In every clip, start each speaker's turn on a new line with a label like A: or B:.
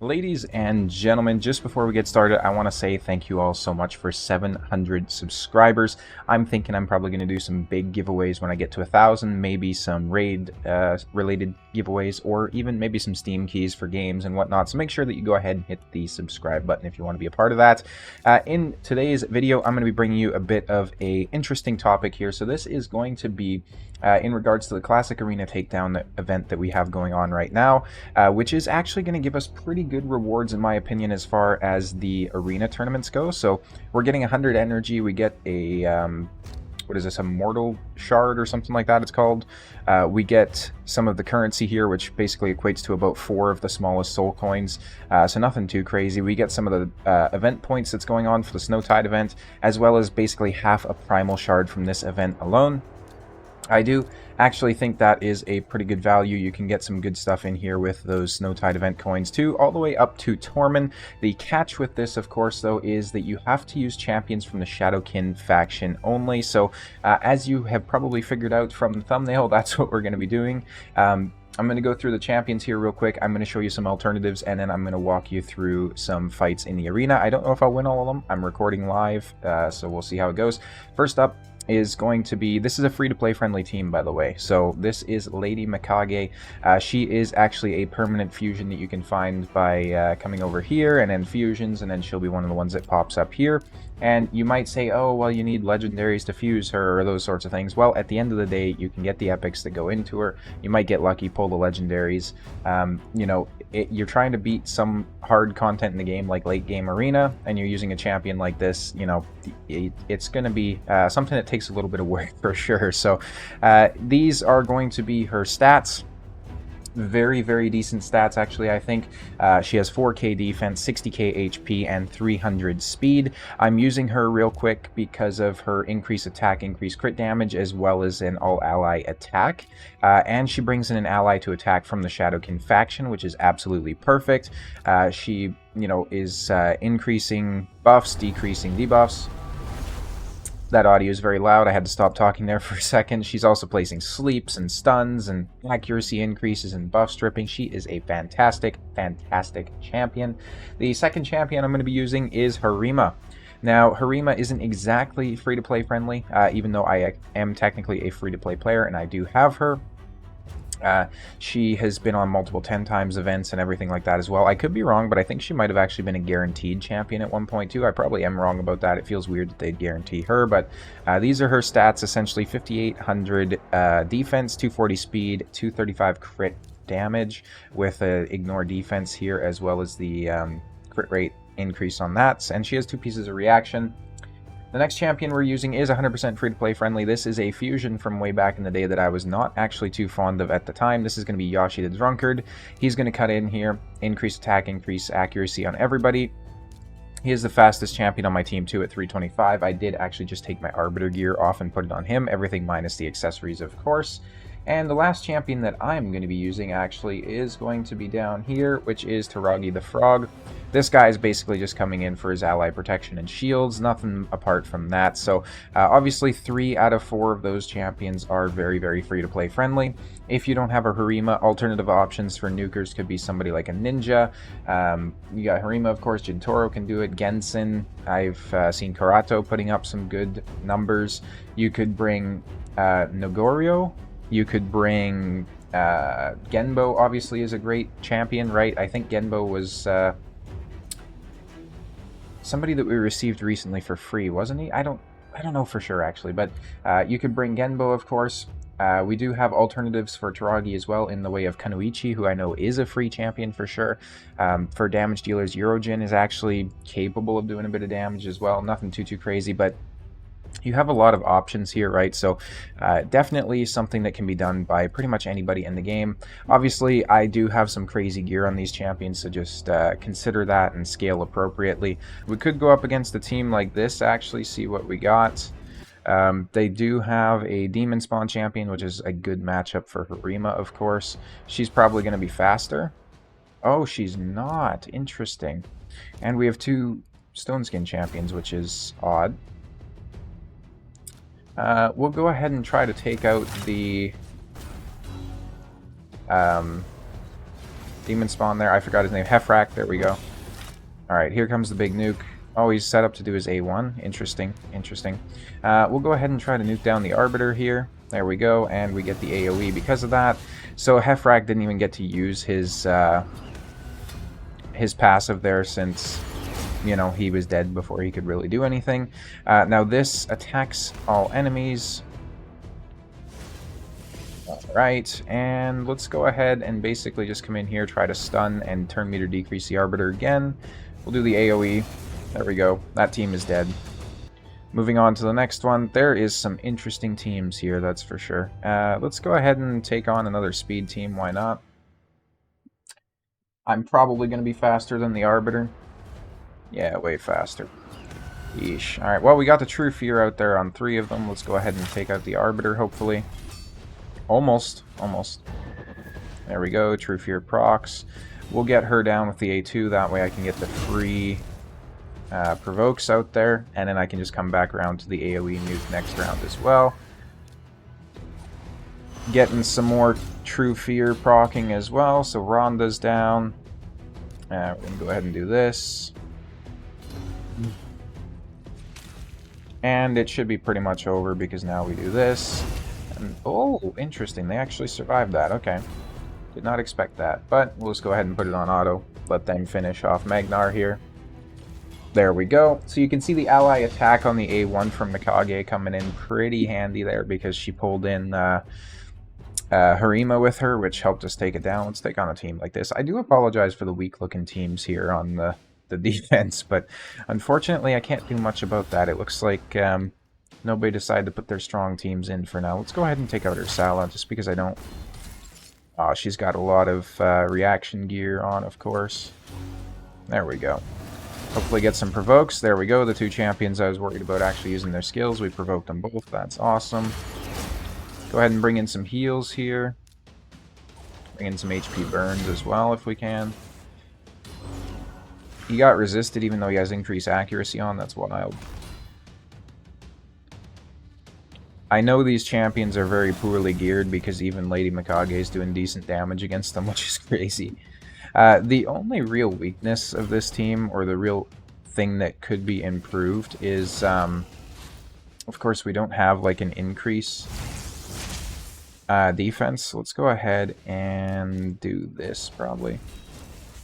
A: Ladies and gentlemen, just before we get started, I want to say thank you all so much for 700 subscribers. I'm thinking I'm probably going to do some big giveaways when I get to 1,000, maybe some raid related giveaways, or even maybe some Steam keys for games and whatnot. So make sure that you go ahead and hit the subscribe button if you want to be a part of that. In today's video, I'm going to be bringing you a bit of a interesting topic here. So this is going to be in regards to the Classic Arena Takedown event that we have going on right now, which is actually going to give us pretty good rewards, in my opinion, as far as the arena tournaments go. So we're getting 100 energy. We get a what is this, a mortal shard or something like that it's called. We get some of the currency here, which basically equates to about 4 of the smallest soul coins, so nothing too crazy. We get some of the event points that's going on for the Snowtide event, as well as basically half a primal shard from this event alone. I do actually think that is a pretty good value. You can get some good stuff in here with those Snowtide event coins too, all the way up to Tormund. The catch with this, of course, though, is that you have to use champions from the Shadowkin faction only. So as you have probably figured out from the thumbnail, that's what we're going to be doing. I'm going to go through the champions here real quick. I'm going to show you some alternatives, and then I'm going to walk you through some fights in the arena. I don't know if I'll win all of them. I'm recording live, so we'll see how it goes. First up is going to be, this is a free-to-play friendly team, by the way. So this is Lady Mikage. She is actually a permanent fusion that you can find by coming over here and then fusions, and then she'll be one of the ones that pops up here. And you might say, oh, well, you need legendaries to fuse her or those sorts of things. Well, at the end of the day, you can get the epics that go into her. You might get lucky, pull the legendaries. You know, you're trying to beat some hard content in the game, like late game arena, and you're using a champion like this. You know, it's going to be something that takes a little bit of work for sure. So these are going to be her stats. Very, very decent stats, actually, I think. She has 4k defense, 60k HP, and 300 speed. I'm using her real quick because of her increased attack, increased crit damage, as well as an all-ally attack. And she brings in an ally to attack from the Shadowkin faction, which is absolutely perfect. She, you know, is increasing buffs, decreasing debuffs. That audio is very loud. I had to stop talking there for a second. She's also placing sleeps and stuns and accuracy increases and buff stripping. She is a fantastic, fantastic champion. The second champion I'm going to be using is Harima. Now, Harima isn't exactly free-to-play friendly, even though I am technically a free-to-play player and I do have her. She has been on multiple 10 times events and everything like that as well. I could be wrong, but I think she might have actually been a guaranteed champion at one point too. I probably am wrong about that. It feels weird that they'd guarantee her, but these are her stats, essentially 5,800 defense, 240 speed, 235 crit damage with a ignore defense here, as well as the crit rate increase on that. And she has 2 pieces of reaction. The next champion we're using is 100% free-to-play friendly. This is a fusion from way back in the day that I was not actually too fond of at the time. This is going to be Yoshi the Drunkard. He's going to cut in here, increase attack, increase accuracy on everybody. He is the fastest champion on my team too at 325. I did actually just take my Arbiter gear off and put it on him, everything minus the accessories, of course. And the last champion that I'm going to be using actually is going to be down here, which is Taragi the Frog. This guy is basically just coming in for his ally protection and shields, nothing apart from that. So obviously 3 out of 4 of those champions are very, very free-to-play friendly. If you don't have a Harima, alternative options for nukers could be somebody like a Ninja. You got Harima, of course. Jintoro can do it. Genshin. I've seen Karato putting up some good numbers. You could bring Nogorio. You could bring Genbo, obviously, is a great champion, right? I think Genbo was somebody that we received recently for free, wasn't he? I don't know for sure, actually, but you could bring Genbo, of course. We do have alternatives for Taragi as well in the way of Kanuichi, who I know is a free champion for sure. For damage dealers, Eurojin is actually capable of doing a bit of damage as well. Nothing too crazy, but you have a lot of options here, right? So definitely something that can be done by pretty much anybody in the game. Obviously, I do have some crazy gear on these champions, so just consider that and scale appropriately. We could go up against a team like this, actually, see what we got. They do have a Demon Spawn champion, which is a good matchup for Harima, of course. She's probably going to be faster. Oh, she's not. Interesting. And we have 2 Stone Skin champions, which is odd. We'll go ahead and try to take out the Demon spawn there. I forgot his name. Heffrak. There we go. Alright, here comes the big nuke. Oh, he's set up to do his A1. Interesting. Interesting. We'll go ahead and try to nuke down the Arbiter here. There we go. And we get the AoE because of that. So Heffrak didn't even get to use his passive there since, you know, he was dead before he could really do anything. Now this attacks all enemies. Alright, and let's go ahead and basically just come in here, try to stun and turn meter decrease the Arbiter again. We'll do the AoE. There we go. That team is dead. Moving on to the next one. There is some interesting teams here, that's for sure. Let's go ahead and take on another speed team. Why not? I'm probably going to be faster than the Arbiter. Yeah, way faster. Yeesh. Alright, well, we got the True Fear out there on 3 of them. Let's go ahead and take out the Arbiter, hopefully. Almost. Almost. There we go. True Fear procs. We'll get her down with the A2. That way I can get the free provokes out there. And then I can just come back around to the AoE nuke next round as well. Getting some more True Fear proccing as well. So Rhonda's down. We're going to go ahead and do this. And it should be pretty much over because now we do this. And, oh, interesting. They actually survived that. Okay. Did not expect that. But we'll just go ahead and put it on auto. Let them finish off Magnar here. There we go. So you can see the ally attack on the A1 from Mikage coming in pretty handy there because she pulled in Harima with her, which helped us take it down. Let's take on a team like this. I do apologize for the weak-looking teams here on the defense, but unfortunately I can't do much about that. It looks like nobody decided to put their strong teams in for now. Let's go ahead and take out Ursala, just because I don't... Oh, she's got a lot of reaction gear on, of course. There we go. Hopefully get some provokes. There we go. The 2 champions I was worried about actually using their skills. We provoked them both. That's awesome. Go ahead and bring in some heals here. Bring in some HP burns as well if we can. He got resisted even though he has increased accuracy on. That's wild. I know these champions are very poorly geared because even Lady Mikage is doing decent damage against them, which is crazy. The only real weakness of this team, or the real thing that could be improved, is, of course, we don't have like an increase defense. Let's go ahead and do this probably.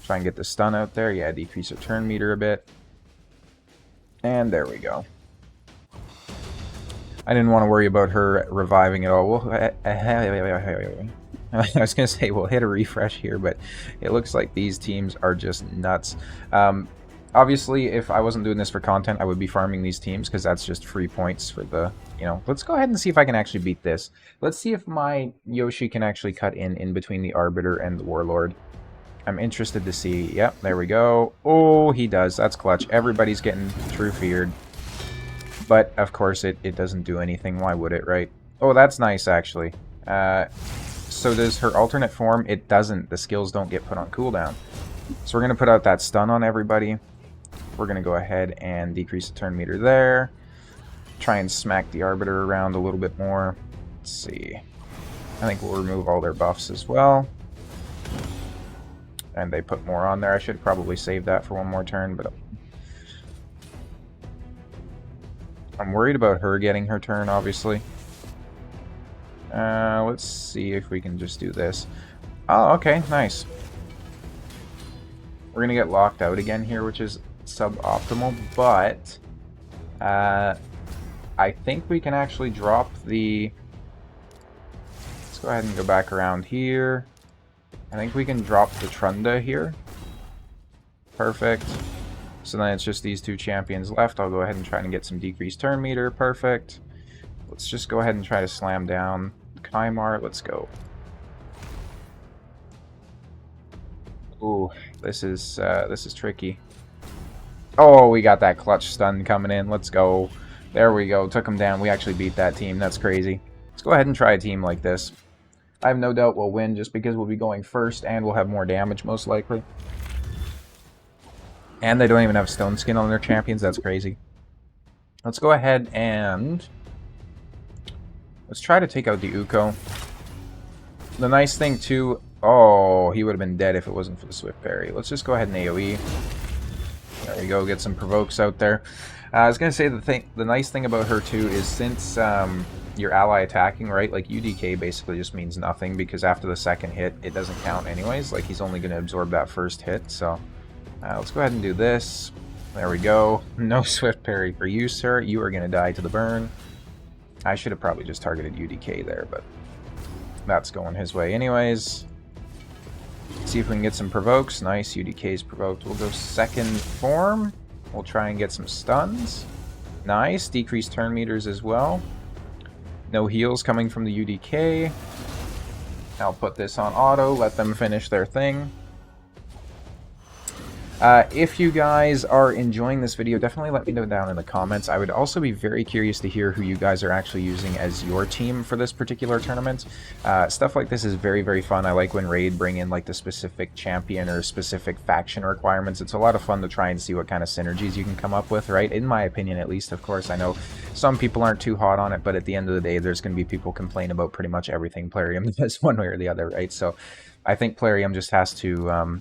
A: Try and get the stun out there. Yeah, decrease our turn meter a bit. And there we go. I didn't want to worry about her reviving at all. I was going to say we'll hit a refresh here, but it looks like these teams are just nuts. Obviously, if I wasn't doing this for content, I would be farming these teams because that's just free points for the, you know. Let's go ahead and see if I can actually beat this. Let's see if my Yoshi can actually cut in between the Arbiter and the Warlord. I'm interested to see. Yep, there we go. Oh, he does. That's clutch. Everybody's getting True Feared. But, of course, it doesn't do anything. Why would it, right? Oh, that's nice, actually. So does her alternate form? It doesn't. The skills don't get put on cooldown. So we're going to put out that stun on everybody. We're going to go ahead and decrease the turn meter there. Try and smack the Arbiter around a little bit more. Let's see. I think we'll remove all their buffs as well. And they put more on there. I should probably save that for one more turn, but I'm worried about her getting her turn, obviously. Let's see if we can just do this. Oh, okay, nice. We're gonna get locked out again here, which is suboptimal, but I think we can actually drop the... Let's go ahead and go back around here. I think we can drop the Trunda here. Perfect. So then it's just these 2 champions left. I'll go ahead and try and get some decreased turn meter. Perfect. Let's just go ahead and try to slam down Kymar. Let's go. Ooh, this is tricky. Oh, we got that clutch stun coming in. Let's go. There we go. Took him down. We actually beat that team. That's crazy. Let's go ahead and try a team like this. I have no doubt we'll win just because we'll be going first and we'll have more damage most likely. And they don't even have stone skin on their champions. That's crazy. Let's go ahead and let's try to take out the Uko. The nice thing too Oh, he would have been dead if it wasn't for the Swift Parry. Let's just go ahead and AoE. There we go, get some provokes out there. I was gonna say the nice thing about her too is since your ally attacking, right, like UDK basically just means nothing because after the second hit it doesn't count anyways. Like he's only gonna absorb that first hit. So let's go ahead and do this. There we go. No Swift Parry for you, sir. You are gonna die to the burn. I should have probably just targeted UDK there, but that's going his way anyways. See if we can get some provokes. Nice, UDK's provoked. We'll go second form. We'll try and get some stuns. Nice, decrease turn meters as well. No heals coming from the UDK. I'll put this on auto, let them finish their thing. If you guys are enjoying this video, definitely let me know down in the comments. I would also be very curious to hear who you guys are actually using as your team for this particular tournament. Stuff like this is very, very fun. I like when Raid bring in like the specific champion or specific faction requirements. It's a lot of fun to try and see what kind of synergies you can come up with, right? In my opinion, at least, of course. I know some people aren't too hot on it, but at the end of the day, there's going to be people complain about pretty much everything Plarium does one way or the other, right? So I think Plarium just has to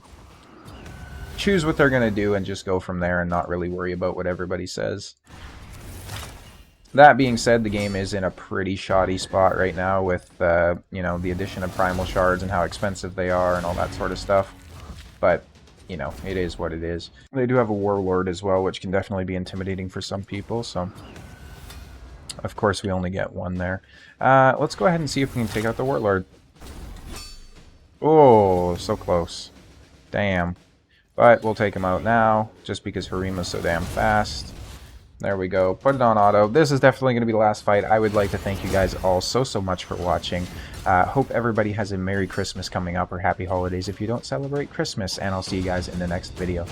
A: choose what they're going to do and just go from there and not really worry about what everybody says. That being said, the game is in a pretty shoddy spot right now with, you know, the addition of Primal Shards and how expensive they are and all that sort of stuff. But, you know, it is what it is. They do have a Warlord as well, which can definitely be intimidating for some people, so... Of course, we only get one there. Let's go ahead and see if we can take out the Warlord. Oh, so close. Damn. But we'll take him out now, just because Harima's so damn fast. There we go. Put it on auto. This is definitely going to be the last fight. I would like to thank you guys all so much for watching. Hope everybody has a Merry Christmas coming up, or Happy Holidays if you don't celebrate Christmas, and I'll see you guys in the next video.